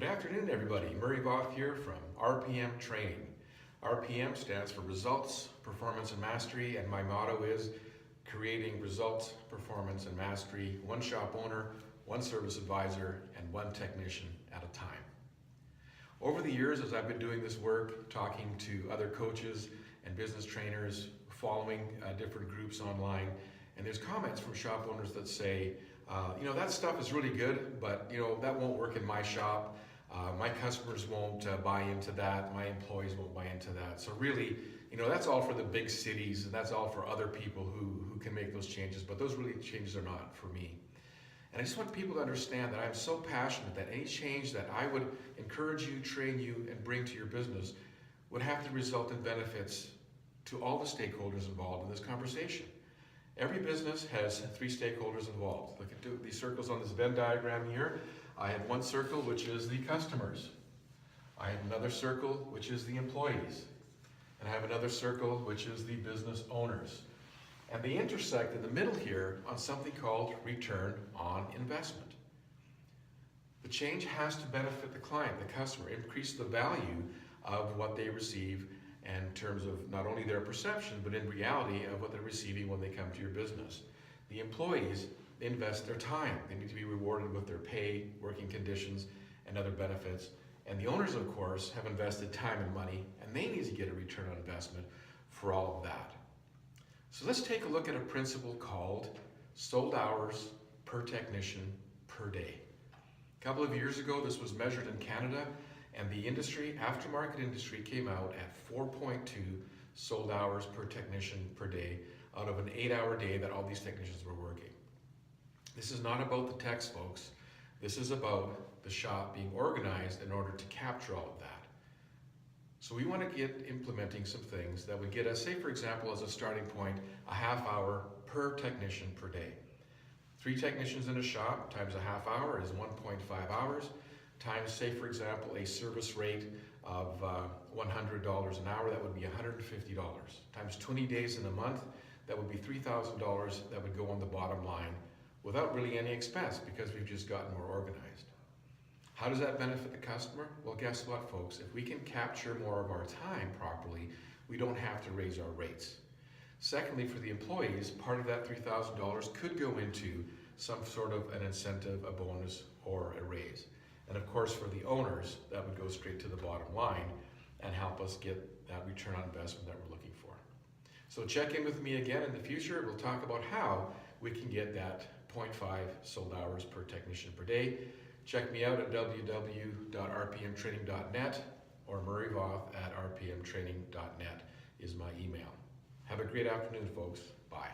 Good afternoon, everybody. Murray Voth here from RPM Training. RPM stands for Results, Performance, and Mastery, and my motto is creating results, performance, and mastery, one shop owner, one service advisor, and one technician at a time. Over the years, as I've been doing this work, talking to other coaches and business trainers, following different groups online, and there's comments from shop owners that say, that stuff is really good, but that won't work in my shop. My customers won't buy into that. My employees won't buy into that. So really, that's all for the big cities, and that's all for other people who can make those changes, but those really changes are not for me. And I just want people to understand that I'm so passionate that any change that I would encourage you, train you, and bring to your business would have to result in benefits to all the stakeholders involved in this conversation. Every business has three stakeholders involved. Look at these circles on this Venn diagram here. I have one circle, which is the customers. I have another circle, which is the employees. And I have another circle, which is the business owners. And they intersect in the middle here on something called return on investment. The change has to benefit the client, the customer, increase the value of what they receive in terms of not only their perception, but in reality of what they're receiving when they come to your business. The employees, they invest their time. They need to be rewarded with their pay, working conditions, and other benefits. And the owners, of course, have invested time and money, and they need to get a return on investment for all of that. So let's take a look at a principle called sold hours per technician per day. A couple of years ago, this was measured in Canada, and the industry, aftermarket industry, came out at 4.2 sold hours per technician per day out of an 8-hour day that all these technicians were working. This is not about the techs, folks. This is about the shop being organized in order to capture all of that. So we want to get implementing some things that would get us, say for example, as a starting point, a half hour per technician per day. 3 technicians in a shop times a half hour is 1.5 hours, times, say for example, a service rate of $100 an hour, that would be $150. Times 20 days in a month, that would be $3,000 that would go on the bottom line without really any expense because we've just gotten more organized. How does that benefit the customer? Well, guess what, folks? If we can capture more of our time properly, we don't have to raise our rates. Secondly, for the employees, part of that $3,000 could go into some sort of an incentive, a bonus, or a raise. And of course, for the owners, that would go straight to the bottom line and help us get that return on investment that we're looking for. So check in with me again in the future. We'll talk about how we can get that 0.5 sold hours per technician per day. Check me out at www.rpmtraining.net or murrayvoth@rpmtraining.net is my email. Have a great afternoon, folks. Bye.